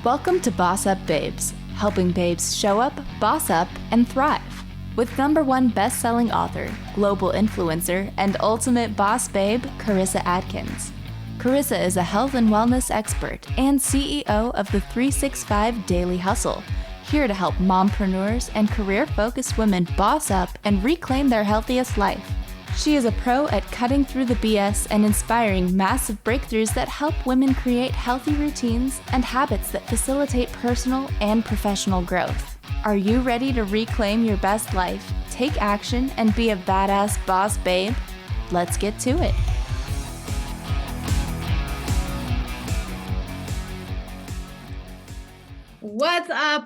Welcome to Boss Up Babes, helping babes show up, boss up, and thrive. With #1 best-selling author, global influencer, and ultimate boss babe, Karissa Adkins. Karissa is a health and wellness expert and CEO of the 365 Daily Hustle, here to help mompreneurs and career-focused women boss up and reclaim their healthiest life. She is a pro at cutting through the BS and inspiring massive breakthroughs that help women create healthy routines and habits that facilitate personal and professional growth. Are you ready to reclaim your best life, take action, and be a badass boss babe? Let's get to it.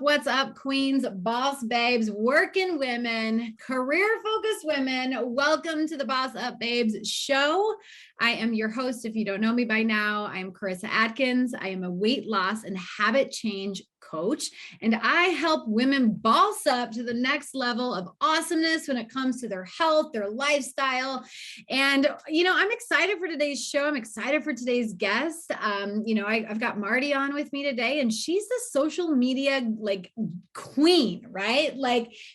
What's up, queens, boss babes, working women, career-focused women? Welcome to the Boss Up Babes show. I am your host. If you don't know me by now, I am Karissa Adkins. I am a weight loss and habit change coach, and I help women boss up to the next level of awesomeness when it comes to their health, their lifestyle. And, I'm excited for today's show. I'm excited for today's guest. I've got Marty on with me today, and she's the social media queen, right?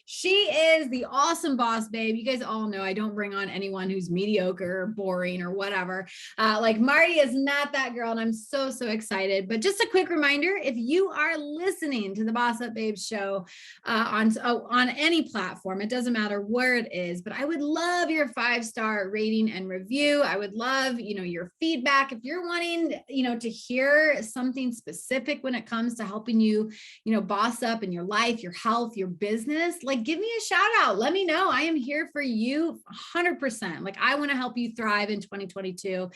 She is the awesome boss babe. You guys all know I don't bring on anyone who's mediocre or boring or whatever. Marty is not that girl, and I'm so excited. But just a quick reminder, if you are listening to the Boss Up Babes show on any platform, it doesn't matter where it is, but I would love your 5-star rating and review. I would love, your feedback. If you're wanting, to hear something specific when it comes to helping you, boss up in your life, your health, your business, give me a shout out. Let me know. I am here for you 100%. I want to help you thrive in 2022.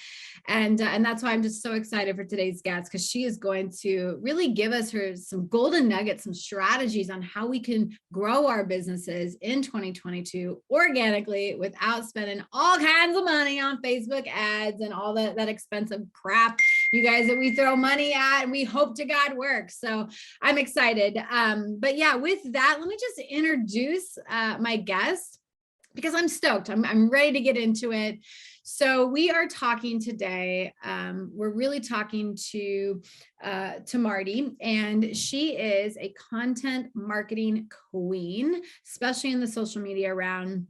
And that's why I'm just so excited for today's guest, because she is going to really give us some golden nuggets, some strategies on how we can grow our businesses in 2022 organically without spending all kinds of money on Facebook ads and all that expensive crap, you guys, that we throw money at and we hope to God works. So I'm excited. But yeah, with that, let me just introduce my guest, because I'm stoked. I'm ready to get into it. So we are talking today. We're really talking to Marty, and she is a content marketing queen, especially in the social media realm.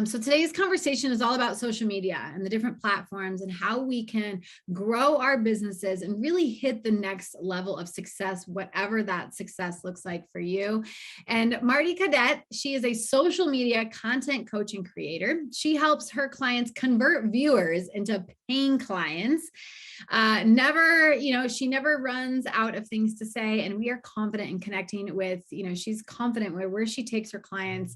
So today's conversation is all about social media and the different platforms and how we can grow our businesses and really hit the next level of success, whatever that success looks like for you. And Marty Cadet, she is a social media content coach and creator. She helps her clients convert viewers into paying clients. She never runs out of things to say, and we are confident in connecting with, she's confident where she takes her clients,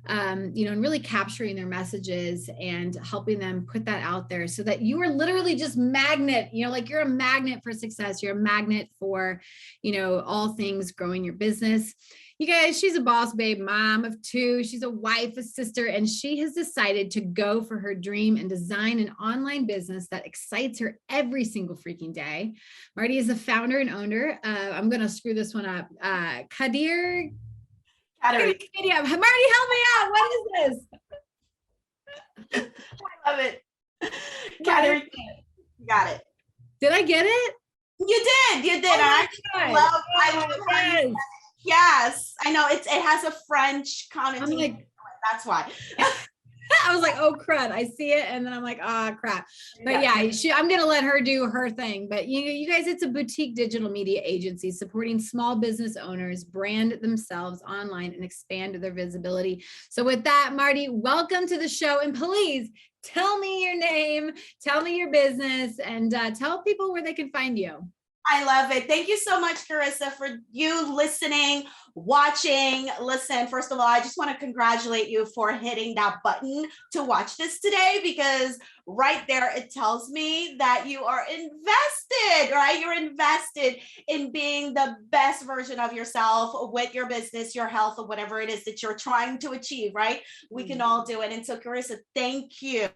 and really capturing their messages and helping them put that out there so that you are literally just magnet, you're a magnet for success. You're a magnet for, all things growing your business. You guys, she's a boss babe, mom of 2. She's a wife, a sister, and she has decided to go for her dream and design an online business that excites her every single freaking day. Marty is the founder and owner. I'm going to screw this one up. Marty, help me out. What is this? I love it. Got it. Did I get it? You did. Oh, I love it. Yes, I know it has a French connotation. That's why. I was like, oh crud, I see it, and then I'm like, crap. But yeah, I'm gonna let her do her thing. But you guys, it's a boutique digital media agency supporting small business owners brand themselves online and expand their visibility. So with that, Marty, welcome to the show, and please tell me your name, tell me your business, and tell people where they can find you. I love it. Thank you so much, Karissa, for you listening, watching. Listen, first of all, I just want to congratulate you for hitting that button to watch this today, because right there, it tells me that you are invested, right? You're invested in being the best version of yourself with your business, your health, or whatever it is that you're trying to achieve, right? We can all do it. And so, Karissa, thank you.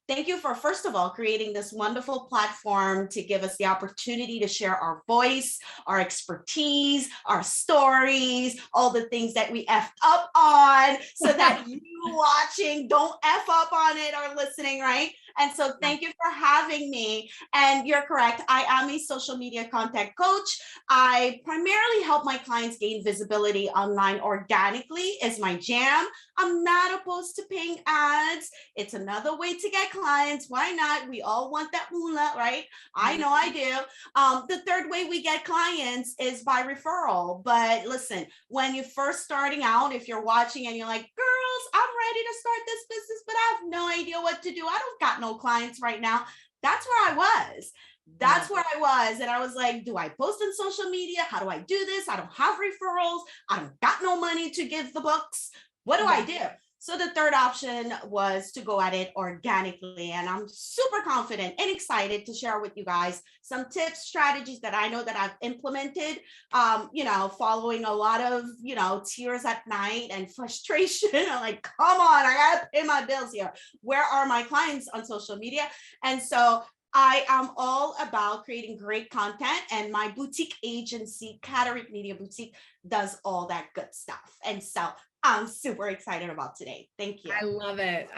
Thank you for, first of all, creating this wonderful platform to give us the opportunity to share our voice, our expertise, our stories, strategies, all the things that we effed up on so that you watching don't F up on it or listening, right? And so thank you for having me. And you're correct. I am a social media content coach. I primarily help my clients gain visibility online organically is my jam. I'm not opposed to paying ads. It's another way to get clients. Why not? We all want that moolah, right? I know I do. The third way we get clients is by referral. But listen, when you're first starting out, if you're watching and you're like, girls, I'm ready to start this business, but I have no idea what to do. I don't got no clients right now. That's where I was. And I was like, do I post on social media? How do I do this? I don't have referrals. I don't got no money to give the books. What do I do? So the third option was to go at it organically. And I'm super confident and excited to share with you guys some tips, strategies that I know that I've implemented, following a lot of, tears at night and frustration. I'm like, come on, I gotta pay my bills here. Where are my clients on social media? And so I am all about creating great content, and my boutique agency, Cataract Media Boutique, does all that good stuff. And so I'm super excited about today. Thank you. I love it.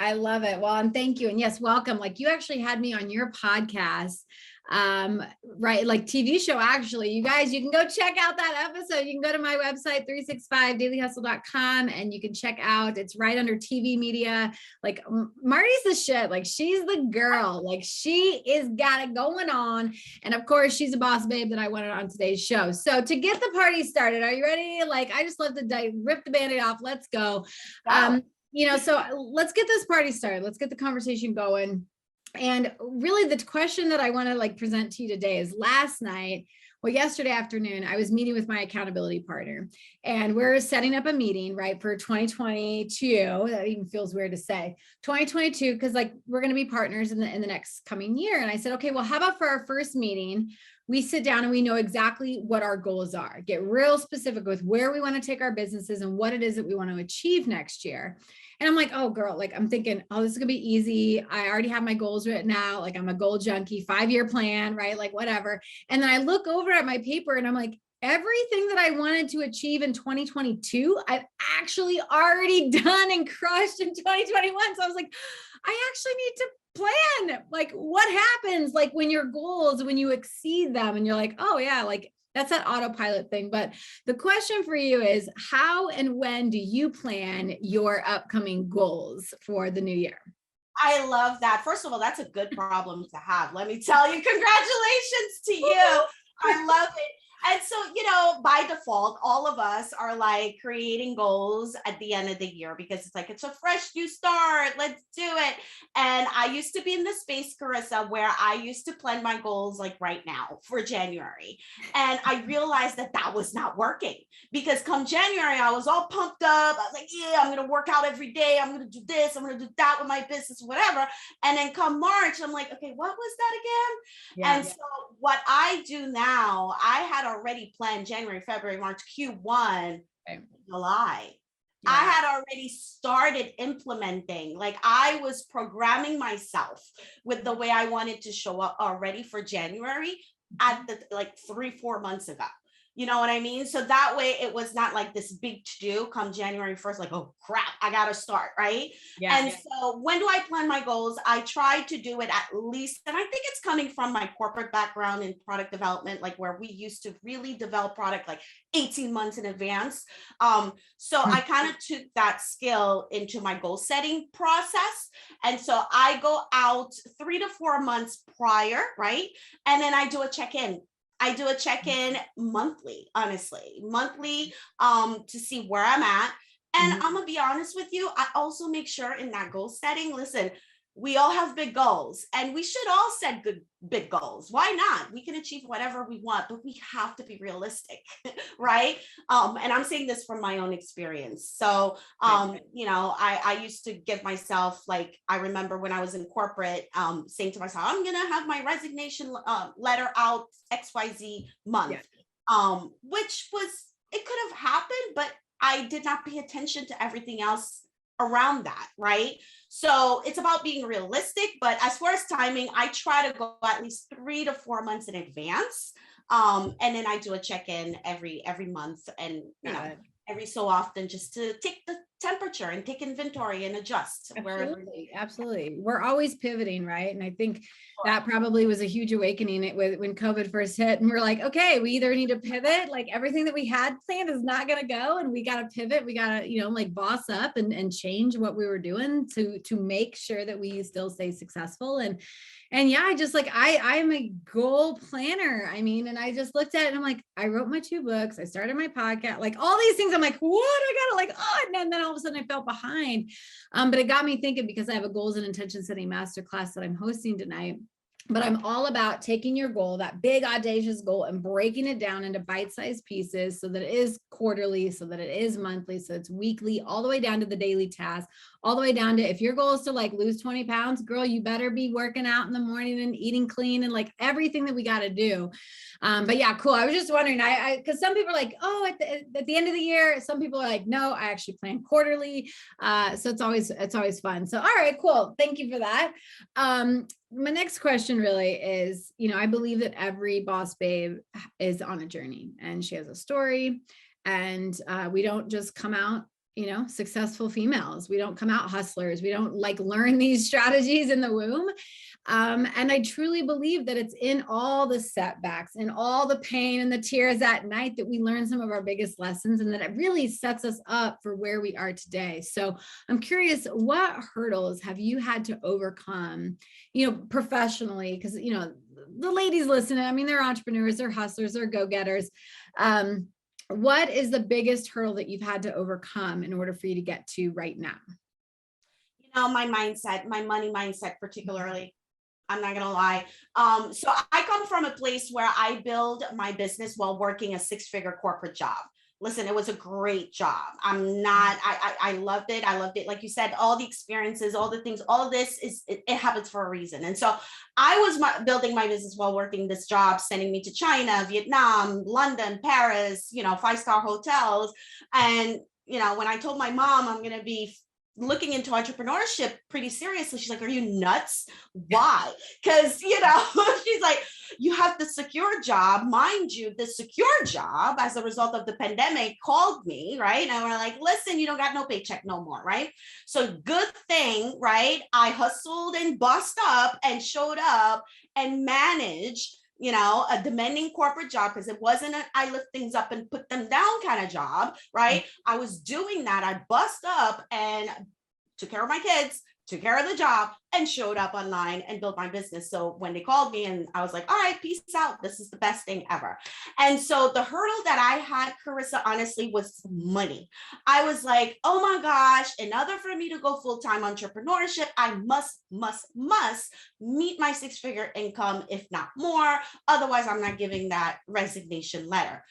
Well, and thank you. And yes, welcome. Like, you actually had me on your podcast, right? Like TV show, actually. You guys, you can go check out that episode. You can go to my website, 365dailyhustle.com, and you can check out, it's right under TV media. Like, Marty's the shit. Like, she's the girl. Like, she is got it going on. And of course, she's a boss babe that I wanted on today's show. So to get the party started, are you ready? Like, I just love to rip the Band-Aid off. Let's go. Wow. So let's get this party started. Let's get the conversation going. And really the question that I want to present to you today is yesterday afternoon, I was meeting with my accountability partner, and we're setting up a meeting, right, for 2022. That even feels weird to say 2022, because we're going to be partners in the next coming year. And I said, okay, well, how about for our first meeting, we sit down and we know exactly what our goals are, get real specific with where we want to take our businesses and what it is that we want to achieve next year. And I'm like, oh girl, I'm thinking, oh, this is gonna be easy. I already have my goals written out. I'm a goal junkie, 5-year plan, right? Whatever. And then I look over at my paper and I'm like, everything that I wanted to achieve in 2022, I've actually already done and crushed in 2021. So I was like, I actually need to plan. What happens when your goals, when you exceed them and you're like, oh yeah, that's that autopilot thing. But the question for you is, how and when do you plan your upcoming goals for the new year? I love that. First of all, that's a good problem to have. Let me tell you, congratulations to you. I love it. And so, by default, all of us are creating goals at the end of the year because it's a fresh new start. Let's do it. And I used to be in the space, Karissa, where I used to plan my goals right now for January. And I realized that was not working because come January, I was all pumped up. I was like, yeah, I'm going to work out every day. I'm going to do this. I'm going to do that with my business, whatever. And then come March, I'm like, okay, what was that again? So what I do now, I had already planned January, February, March, Q1, July. Yeah. I had already started implementing, I was programming myself with the way I wanted to show up already for January at the 3-4 months ago. You know what I mean? So that way it was not this big to do come January 1st, oh crap, I got to start, right? Yeah. And so when do I plan my goals? I try to do it at least, and I think it's coming from my corporate background in product development, where we used to really develop product 18 months in advance. So I kind of took that skill into my goal setting process. And so I go out 3 to 4 months prior, right? And then I do a check-in. I do a check-in monthly, honestly, to see where I'm at. And I'm gonna be honest with you, I also make sure in that goal setting, listen, we all have big goals and we should all set big goals. Why not? We can achieve whatever we want, but we have to be realistic, right? And I'm saying this from my own experience. So, I used to give myself, I remember when I was in corporate, saying to myself, I'm going to have my resignation letter out XYZ month, which it could have happened, but I did not pay attention to everything else around that, right? So it's about being realistic, but as far as timing, I try to go at least 3 to 4 months in advance. And then I do a check-in every month, and every so often just to take the temperature and take inventory and adjust. Absolutely. We're always pivoting, right? And I think that probably was a huge awakening when COVID first hit, and we're like, okay, we either need to pivot, like everything that we had planned is not going to go, and we got to pivot. We got to, like boss up and change what we were doing to make sure that we still stay successful. And yeah, I just I'm a goal planner. I mean, and I just looked at it and I'm like, I wrote my 2 books. I started my podcast, like all these things. I'm like, what? I gotta and then all of a sudden I felt behind. But it got me thinking, because I have a goals and intention setting masterclass that I'm hosting tonight. But I'm all about taking your goal, that big audacious goal, and breaking it down into bite-sized pieces so that it is quarterly, so that it is monthly, so it's weekly, all the way down to the daily task, all the way down to, if your goal is to lose 20 pounds, girl, you better be working out in the morning and eating clean and everything that we got to do. But yeah, cool. I was just wondering, because some people are like, oh, at the end of the year, some people are like, no, I actually plan quarterly. So it's always fun. So, all right, cool. Thank you for that. My next question really is, I believe that every boss babe is on a journey, and she has a story, and we don't just come out, successful females. We don't come out hustlers. We don't learn these strategies in the womb. And I truly believe that it's in all the setbacks and all the pain and the tears at night that we learn some of our biggest lessons, and that it really sets us up for where we are today. So I'm curious, what hurdles have you had to overcome, professionally? Because, the ladies listening, I mean, they're entrepreneurs, they're hustlers, they're go-getters. What is the biggest hurdle that you've had to overcome in order for you to get to right now? My mindset, my money mindset, particularly. I'm not going to lie. So I come from a place where I build my business while working a 6-figure corporate job. Listen, it was a great job. I loved it. I loved it. Like you said, all the experiences, all the things, all of this it happens for a reason. And so I was building my business while working this job, sending me to China, Vietnam, London, Paris, 5-star hotels. And, when I told my mom I'm going to be looking into entrepreneurship pretty seriously, she's like, are you nuts? Why? Because, she's like, you have the secure job. Mind you, the secure job, as a result of the pandemic, called me, right? And we're like, listen, you don't got no paycheck no more, right? So good thing, right? I hustled and bossed up and showed up and managed a demanding corporate job, because it wasn't I lift things up and put them down kind of job, right? I was doing that. I bust up and took care of my kids, took care of the job, and showed up online and built my business. So when they called me, and I was like, all right, peace out. This is the best thing ever. And so the hurdle that I had, Karissa, honestly, was money. I was like, oh my gosh, in order for me to go full-time entrepreneurship, I must meet my 6-figure income, if not more. Otherwise, I'm not giving that resignation letter.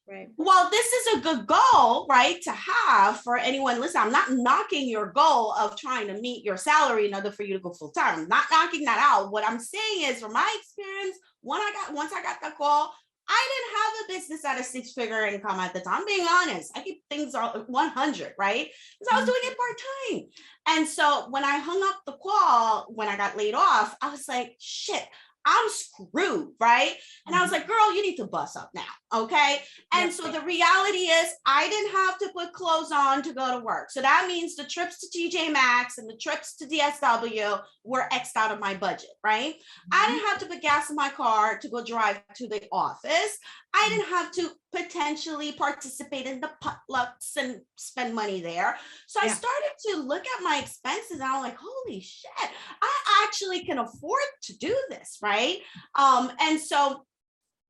Right. Well, this is a good goal, right, to have for anyone. Listen, I'm not knocking your goal of trying to meet your salary in order for you to go full time. I'm not knocking that out. What I'm saying is, from my experience, once I got the call, I didn't have a business at a 6-figure income at the time. I'm being honest. I keep things 100, right? Because I was doing it part-time. And so when I hung up the call, when I got laid off, I was like, shit, I'm screwed, right? And I was like, girl, you need to bust up now, okay? And so the reality is, I didn't have to put clothes on to go to work. So that means the trips to TJ Maxx and the trips to DSW were X'd out of my budget, right? I didn't have to put gas in my car to go drive to the office. I didn't have to potentially participate in the potlucks and spend money there. So I started to look at my expenses, and I'm like, holy shit, I actually can afford to do this, right? And so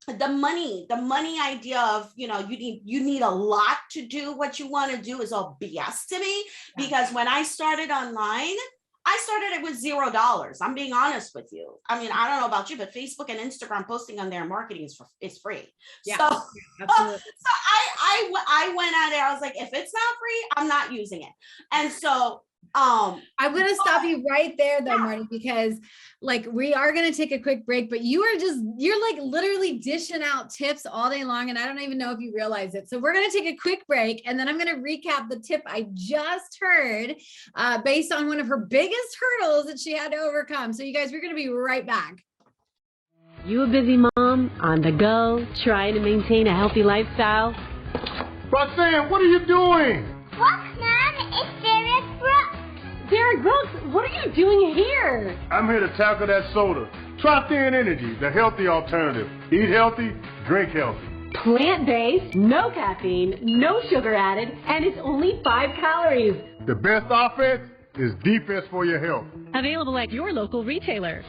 the money idea of, you need a lot to do what you want to do is all BS to me, because when I started online, I started it with $0. I'm being honest with you. I mean, I don't know about you, but Facebook and Instagram posting on their marketing is free. Yeah, so, absolutely. So I went at it. I was like, if it's not free, I'm not using it. And so I'm going to stop you right there though, Marty, because we are going to take a quick break, but you're literally dishing out tips all day long. And I don't even know if you realize it. So we're going to take a quick break, and then I'm going to recap the tip I just heard based on one of her biggest hurdles that she had to overcome. So you guys, we're going to be right back. You a busy mom on the go, trying to maintain a healthy lifestyle? Roxanne, what are you doing? Look, Mom, it's Derek Brooks. Derek Brooks, what are you doing here? I'm here to tackle that soda. Try Thin Energy, the healthy alternative. Eat healthy, drink healthy. Plant-based, no caffeine, no sugar added, and it's only 5 calories. The best offense is defense for your health. Available at your local retailer.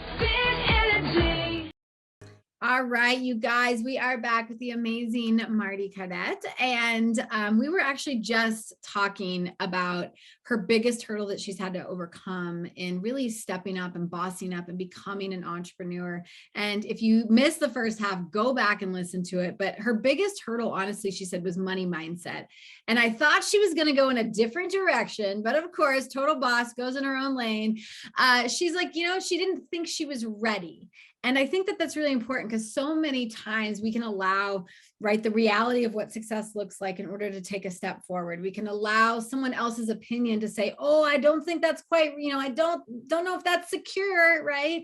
All right, you guys, we are back with the amazing Marty Cadet. And we were actually just talking about her biggest hurdle that she's had to overcome in really stepping up and bossing up and becoming an entrepreneur. And if you missed the first half, go back and listen to it. But her biggest hurdle, honestly, she said, was money mindset. And I thought she was going to go in a different direction. But of course, total boss goes in her own lane. She's like, she didn't think she was ready. And I think that that's really important because so many times we can allow, right, the reality of what success looks like in order to take a step forward. We can allow someone else's opinion to say, oh, I don't think that's quite, I don't know if that's secure, right?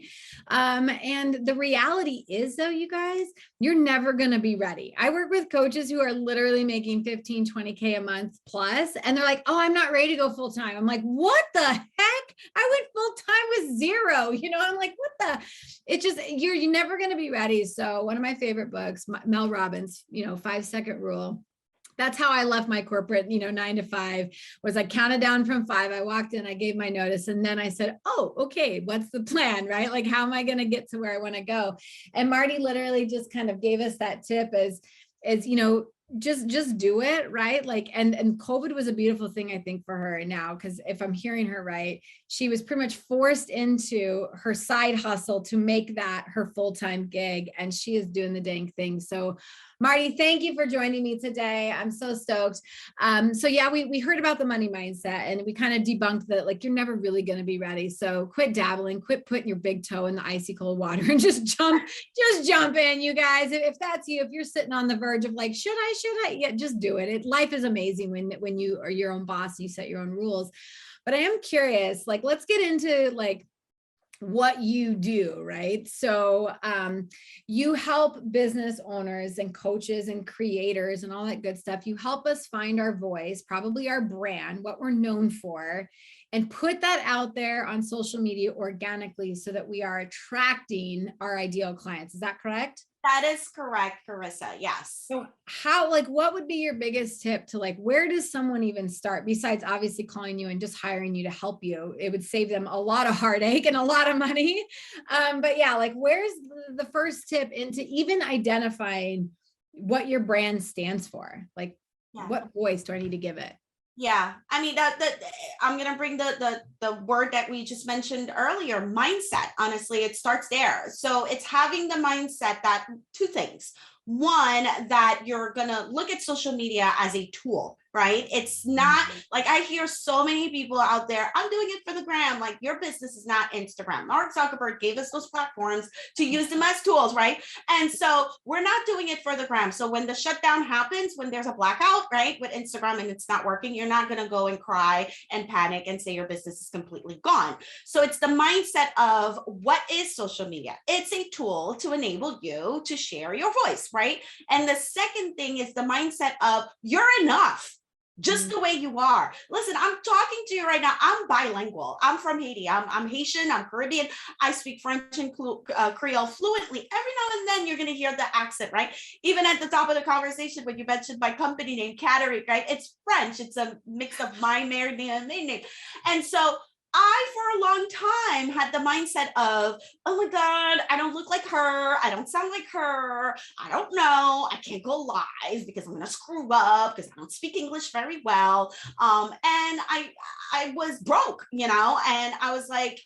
And the reality is, though, you guys, you're never going to be ready. I work with coaches who are literally making 15, 20K a month plus, and they're like, oh, I'm not ready to go full time. I'm like, what the heck? I went full time with zero. I'm like, what the? It just, you're never going to be ready. So one of my favorite books, Mel Robbins, 5-second rule. That's how I left my corporate, 9 to 5, was I counted down from 5. I walked in, I gave my notice, and then I said, oh, okay, what's the plan, right? Like, how am I going to get to where I want to go? And Marty literally just kind of gave us that tip as just do it, right? Like, and COVID was a beautiful thing, I think, for her now, because if I'm hearing her right, she was pretty much forced into her side hustle to make that her full-time gig, and she is doing the dang thing. So Marty, thank you for joining me today. I'm so stoked. So yeah, we heard about the money mindset, and we kind of debunked that, like, you're never really going to be ready. So quit dabbling, quit putting your big toe in the icy cold water, and just jump in, you guys. If that's you, if you're sitting on the verge of like, should I? Yeah, just do it. Life is amazing when you are your own boss, you set your own rules. But I am curious, like, let's get into like what you do, right? So you help business owners and coaches and creators and all that good stuff. You help us find our voice, probably our brand, what we're known for, and put that out there on social media organically so that we are attracting our ideal clients. Is that correct? That is correct, Karissa. Yes. So what would be your biggest tip to, like, where does someone even start besides obviously calling you and just hiring you to help you? It would save them a lot of heartache and a lot of money. But yeah, like, where's the first tip into even identifying what your brand stands for? Like, what voice do I need to give it? Yeah, I mean, I'm going to bring the word that we just mentioned earlier, mindset. Honestly, it starts there. So it's having the mindset that 2 things. One, that you're going to look at social media as a tool, right? It's not like, I hear so many people out there, I'm doing it for the gram. Like, your business is not Instagram. Mark Zuckerberg gave us those platforms to use them as tools, right? And so we're not doing it for the gram. So when the shutdown happens, when there's a blackout, right, with Instagram and it's not working, you're not going to go and cry and panic and say your business is completely gone. So it's the mindset of, what is social media? It's a tool to enable you to share your voice, right? And the second thing is the mindset of, you're enough. Just the way you are. Listen, I'm talking to you right now. I'm bilingual. I'm from Haiti. I'm Haitian. I'm Caribbean. I speak French and Creole fluently. Every now and then you're going to hear the accent, right? Even at the top of the conversation, when you mentioned my company name, Catterick, right? It's French. It's a mix of my married name and maiden name. And so I, for a long time, had the mindset of, oh my God, I don't look like her. I don't sound like her. I don't know. I can't go live because I'm going to screw up because I don't speak English very well. And I was broke, and I was like,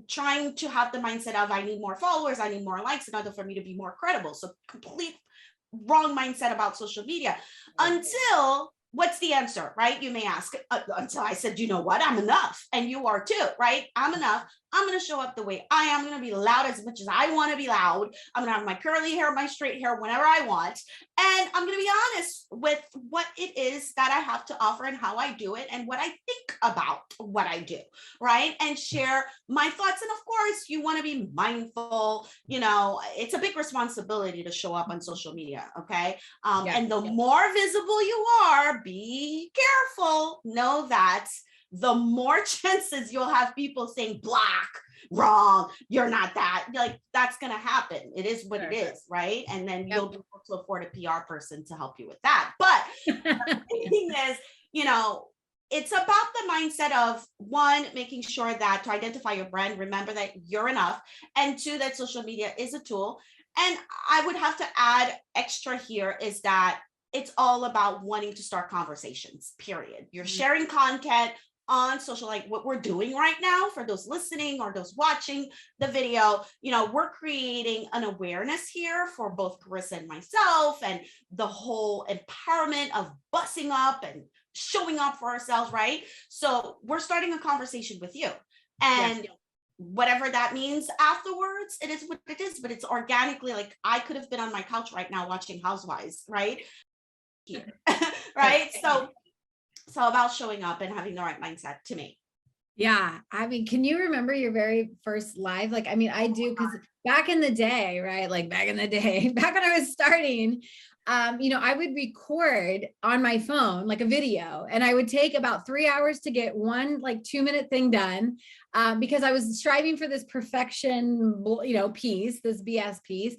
trying to have the mindset of, I need more followers. I need more likes in order for me to be more credible. So complete wrong mindset about social media until, what's the answer, right? You may ask, until I said, you know what? I'm enough. And you are too, right? I'm enough. I'm going to show up the way I am. I'm going to be loud as much as I want to be loud. I'm going to have my curly hair, my straight hair, whenever I want. And I'm going to be honest with what it is that I have to offer and how I do it and what I think about what I do, right? And share my thoughts. And of course, you want to be mindful. It's a big responsibility to show up on social media, okay? And the more visible you are, be careful. Know that the more chances you'll have people saying black, wrong, you're not that. Like, that's going to happen. It is what it is, right? And then you'll be able to afford a PR person to help you with that. But the thing is, it's about the mindset of, one, making sure that to identify your brand, remember that you're enough, and two, that social media is a tool. And I would have to add extra here is that it's all about wanting to start conversations, period. You're sharing content on social, like what we're doing right now for those listening or those watching the video. We're creating an awareness here for both Karissa and myself, and the whole empowerment of bussing up and showing up for ourselves, right? So we're starting a conversation with you, and whatever that means afterwards, it is what it is. But it's organically, like I could have been on my couch right now watching Housewives, right? Here. Right? So about showing up and having the right mindset, to me. Yeah. I mean, can you remember your very first live? Like, I mean, I do, because back in the day, right? Like back when I was starting, I would record on my phone, like a video, and I would take about 3 hours to get one like 2-minute thing done, because I was striving for this perfection, piece, this BS piece.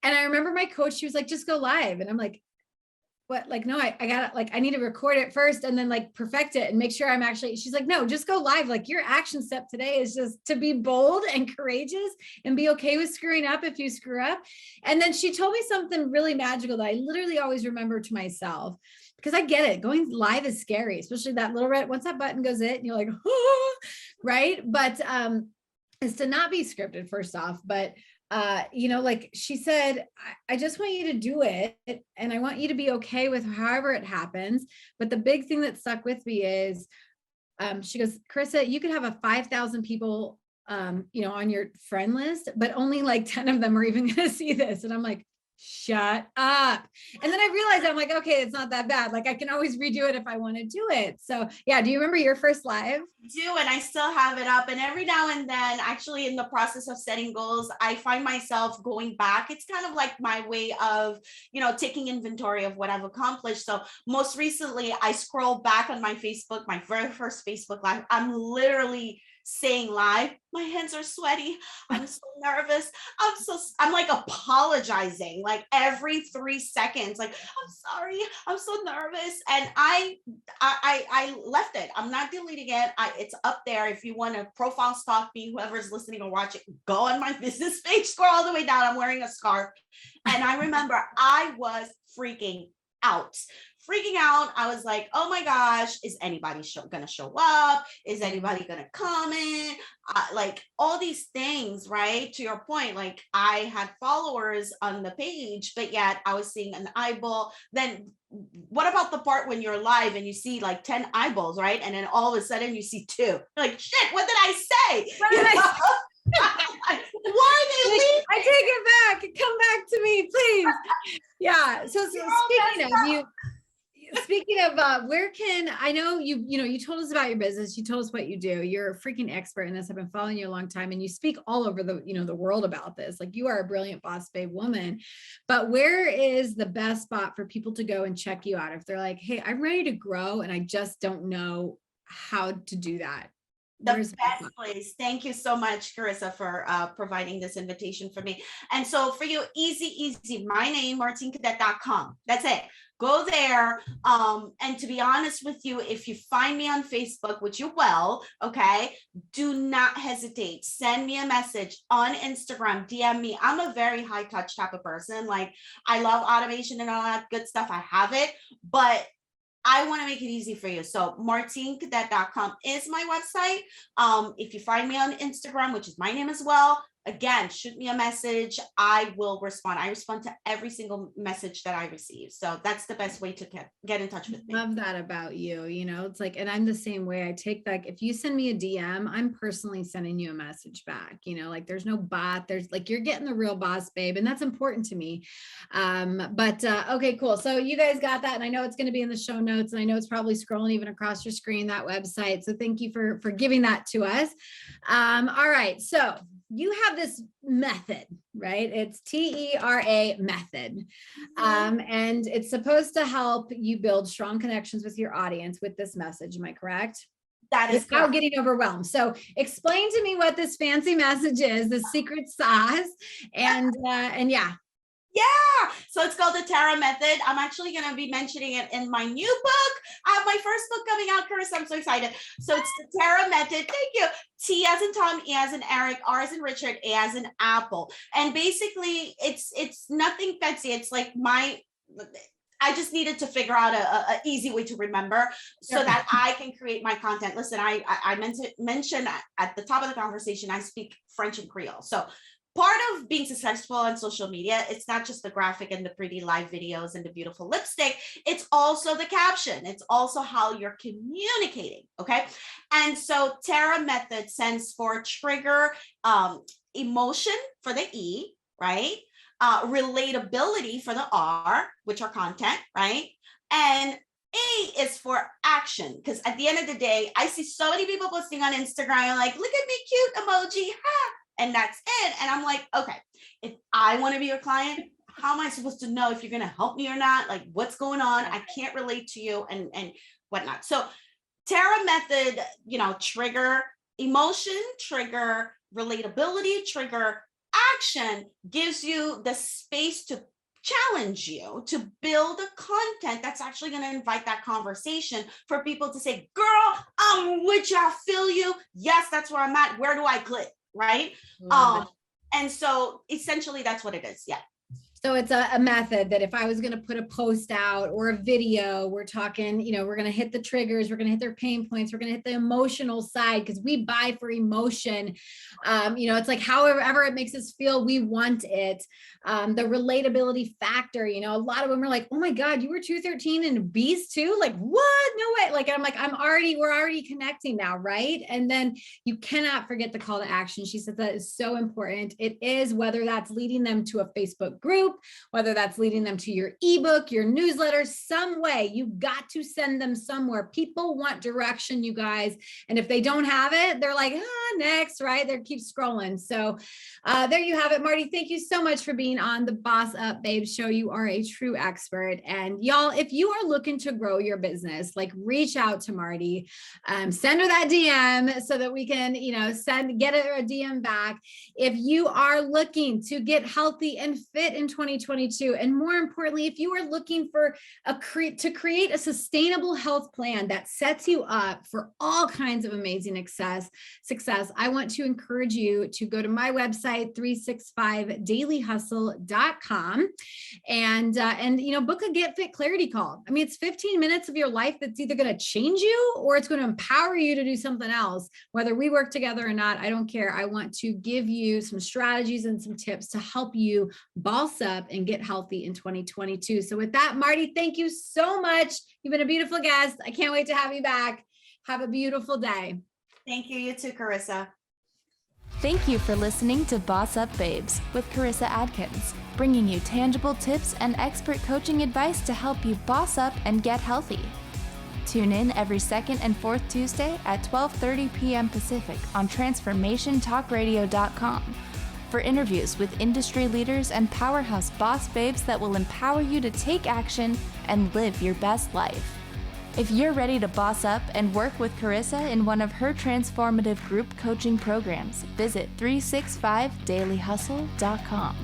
And I remember my coach, she was like, just go live. And I'm like, what? Like, no, I gotta, like, I need to record it first and then like perfect it and make sure I'm actually, she's like, no, just go live. Like, your action step today is just to be bold and courageous and be okay with screwing up if you screw up. And then she told me something really magical that I literally always remember to myself, because I get it. Going live is scary, especially that little red, once that button goes in, you're like, oh, right. But is to not be scripted, first off, but like she said, I just want you to do it, and I want you to be okay with however it happens. But the big thing that stuck with me is, she goes, Karissa, you could have a 5,000 people, on your friend list, but only like 10 of them are even going to see this. And I'm like, shut up. And then I realized, I'm like, okay, it's not that bad. Like, I can always redo it if I want to do it. So yeah. Do you remember your first live? I do, and I still have it up. And every now and then, actually in the process of setting goals, I find myself going back. It's kind of like my way of, taking inventory of what I've accomplished. So most recently, I scroll back on my Facebook, my very first Facebook live. I'm literally saying live, my hands are sweaty, I'm so nervous, I'm like apologizing like every 3 seconds, like, I'm sorry, I'm so nervous. And I left it. I'm not deleting it. It's up there. If you want to profile stalk me, whoever's listening or watching, go on my business page, scroll all the way down. I'm wearing a scarf. And I remember I was freaking out. I was like, oh my gosh, is anybody gonna show up? Is anybody gonna comment? Like all these things, right? To your point, like I had followers on the page, but yet I was seeing an eyeball. Then what about the part when you're live and you see like 10 eyeballs, right? And then all of a sudden you see 2. You're like, shit, what did I say? Why did they leave? I take it back. Come back to me, please. Yeah. So speaking of where can I know you told us about your business, you told us what you do. You're a freaking expert in this. I've been following you a long time, and you speak all over the world about this. Like, you are a brilliant boss babe woman. But where is the best spot for people to go and check you out if they're like, hey, I'm ready to grow and I just don't know how to do that? The best place. Thank you so much, Karissa, for providing this invitation for me. And so for you, easy, my name, martinecadet.com. That's it. Go there. And to be honest with you, if you find me on Facebook, which you will, okay, do not hesitate. Send me a message on Instagram, DM me. I'm a very high touch type of person. Like, I love automation and all that good stuff. I have it, but I want to make it easy for you. So martinecadet.com is my website. If you find me on Instagram, which is my name as well, again, shoot me a message. I will respond. I respond to every single message that I receive. So that's the best way to get in touch with me. Love that about you. It's like, and I'm the same way. I take that. If you send me a DM, I'm personally sending you a message back. Like there's no bot. There's like, you're getting the real boss babe. And that's important to me. Okay, cool. So you guys got that. And I know it's going to be in the show notes. And I know it's probably scrolling even across your screen, that website. So thank you for giving that to us. All right. So you have this method, right? It's TERA method. And it's supposed to help you build strong connections with your audience with this message. Am I correct? That is without getting overwhelmed. So explain to me what this fancy message is, the secret sauce. And yeah. Yeah. So it's called the TERA method. I'm actually going to be mentioning it in my new book. I have my first book coming out, Karissa. I'm so excited. So it's the TERA method. Thank you. T as in Tom, E as in Eric, R as in Richard, A as in Apple. And basically it's nothing fancy. It's like I just needed to figure out a easy way to remember so that I can create my content. Listen, I meant to mention at the top of the conversation, I speak French and Creole. So part of being successful on social media, it's not just the graphic and the pretty live videos and the beautiful lipstick. It's also the caption. It's also how you're communicating. Okay. And so TERA method stands for trigger, emotion for the E, right? Relatability for the R, which are content, right? And A is for action, because at the end of the day, I see so many people posting on Instagram like, look at me, cute emoji, ha, and that's it. And I'm like, okay, if I want to be your client, how am I supposed to know if you're going to help me or not? Like, what's going on? I can't relate to you and whatnot. So TERA method, trigger emotion, trigger relatability, trigger action, gives you the space to challenge you to build a content that's actually going to invite that conversation for people to say, girl, I'm with you, I feel you. Yes, that's where I'm at. Where do I click? Right. And so essentially that's what it is. Yeah. So it's a method that if I was going to put a post out or a video, we're talking, we're going to hit the triggers, we're going to hit their pain points, we're going to hit the emotional side because we buy for emotion. It's like however it makes us feel, we want it. The relatability factor, a lot of them are like, oh my God, you were 213 and obese too? Like, what? No way. Like, I'm like, we're already connecting now. Right. And then you cannot forget the call to action. She said that is so important. It is, whether that's leading them to a Facebook group, whether that's leading them to your ebook, your newsletter, some way. You got to send them somewhere. People want direction, you guys. And if they don't have it, they're like, next, right? They keep scrolling. So there you have it, Marty. Thank you so much for being on the Boss Up Babe show. You are a true expert. And y'all, if you are looking to grow your business, like reach out to Marty, send her that DM so that we can, get her a DM back. If you are looking to get healthy and fit in 2022, and more importantly, if you are looking for to create a sustainable health plan that sets you up for all kinds of amazing success, I want to encourage you to go to my website, 365dailyhustle.com, and book a Get Fit Clarity call. I mean, it's 15 minutes of your life that's either going to change you or it's going to empower you to do something else. Whether we work together or not, I don't care. I want to give you some strategies and some tips to help you boss up and get healthy in 2022. So with that, Marty, thank you so much. You've been a beautiful guest. I can't wait to have you back. Have a beautiful day. Thank you. You too, Karissa. Thank you for listening to Boss Up Babes with Karissa Adkins, bringing you tangible tips and expert coaching advice to help you boss up and get healthy. Tune in every second and fourth Tuesday at 12:30 p.m. Pacific on transformationtalkradio.com for interviews with industry leaders and powerhouse boss babes that will empower you to take action and live your best life. If you're ready to boss up and work with Karissa in one of her transformative group coaching programs, visit 365dailyhustle.com.